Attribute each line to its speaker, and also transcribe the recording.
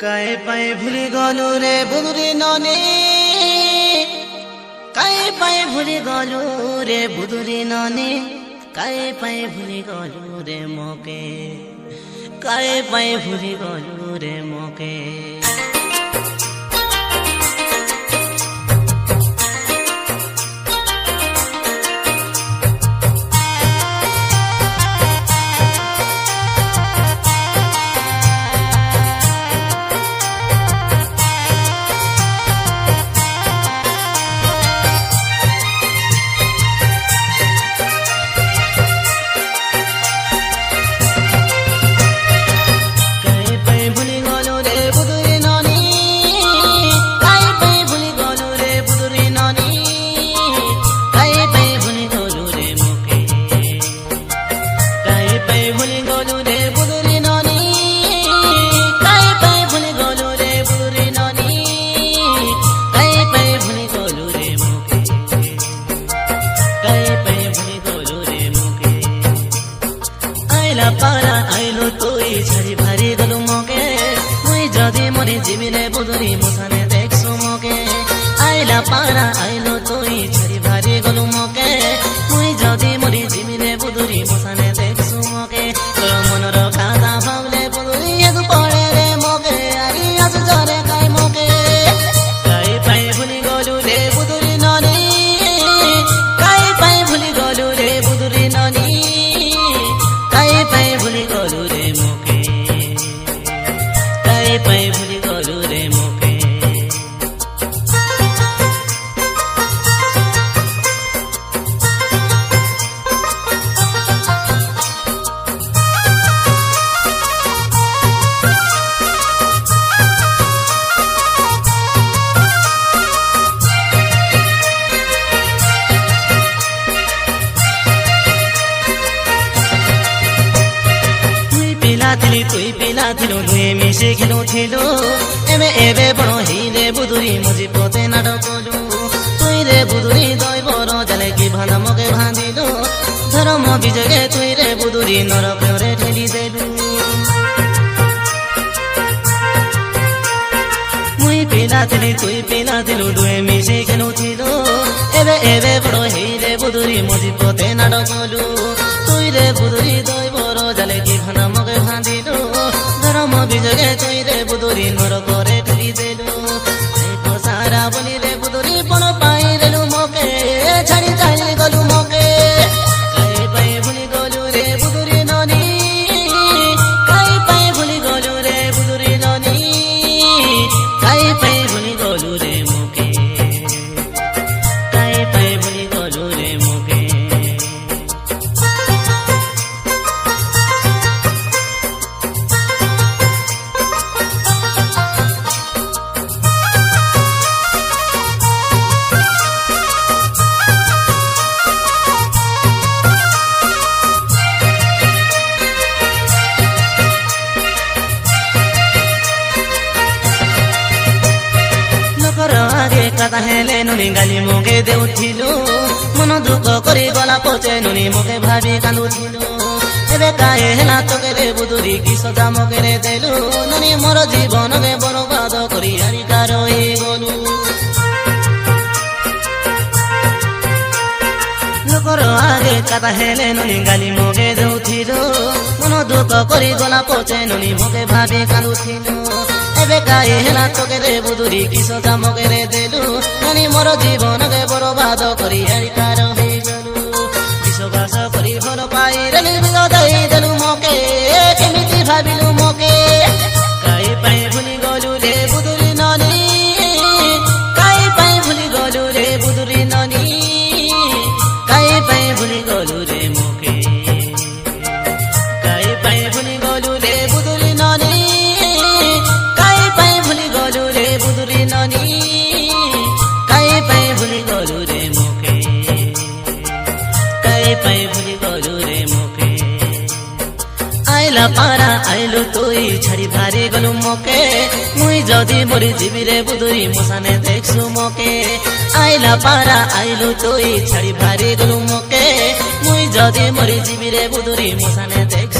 Speaker 1: काहे पाए भूली गलु रे बुदुरी ननी काहे पाए भूली गलु रे बुदुरी ननी काहे पाए भूली गलु रे मोके काहे पाए भूली गलु रे मोके पारा आइलो तोई छड़ी भारी गलु मोके मुई जदी मरी जीविले बुदुरी मुसाने देखसु मोके आइला पारा आइलो तोई छड़ी भारी गलु मोके मुई जदी मरी जीविले बुदुरी मुसाने देखसु मोके तोर मनर कादा भावले बुदुरी एदु पड़े रे मोके आरी आस जरे काई मोके काई पाई भूली गलु रे बुदुरी ननी काई पाई भूली गलु रे बुदुरी ननी काहे पाए भूली गलु रे मोके काहे पाए भूली गलु रे मोके तुई पिला थिलो दुए मिसे खेलो थिलो एबे एबे बड़ो हिले बुदुरी मजी पोते नाटकलु तुई रे बुदुरी दई बरो जले कि भाना मके भांदिलो धर्म बिजगे तुई रे बुदुरी नरक रे ठेली देलु मुई पिला थिली तुई पिला थिलो दुए मिसे खेलो थिलो एबे एबे बड़ो हिले बुदुरी मजी पोते नाटकलु तुई रे बुदुरी दई बरो जले कि भाना मके भांदिलो धर्म बिजगे तुई रे बुदुरी नरक रे ठेली देलु सारा बोली रे बुदुरी पण पाई रेलु मोके छाड़ी चाली गलु मोके काहे पाए भूली गलु रे बुदुरी ननी काहे पाए भूली गलु रे बुदुरी ननी काहे पाए भूली गलु रे मोके काहे पाए भूली गलु रे मोके कथा हेले नुनी गाली मोके देउथिलो मन दुख करी गला पचे नुनी मोके भाबी कांदुथिलो एबे काहे हेला तोके रे बुदुरी की सजा मोके रे देलु नुनी मोर जीवन के बरबाद करी हारी कार होई गलु लोकर आगे कथा हेले नुनी गाली मोके देउथिलो मन दुख करी गला पचे नुनी मोके भाबी कांदुथिलो एबे काहे हेला तोके रे बुदुरी की सजा मोके रे देलु ननी मोर जीवन के बरबाद करी हारी कार होई गलु विश्वास करी भल पाई रे बिगदई देलु मोके केमिति भाबिलु मोके काहे पाए भूली गलु रे बुदुरी ननी काहे पाए भूली गलु रे बुदुरी ननी काहे पाए भूली गलु रे मोके काहे पाए भूली गलु रे बुदुरी ननी बुदुरी ननी काहे पाए भूली गलु रे मोके काहे पाए भूली गलु रे मोके आइला पारा आइलो तोई छड़ी भारी गलु मोके मुई जदी मरी जीवी रे बुदुरी मुसाने देखसु मोके आइला पारा आइलो तोई छड़ी भारी गलु मोके मुई जदी मरी जीवी रे बुदुरी मुसाने देख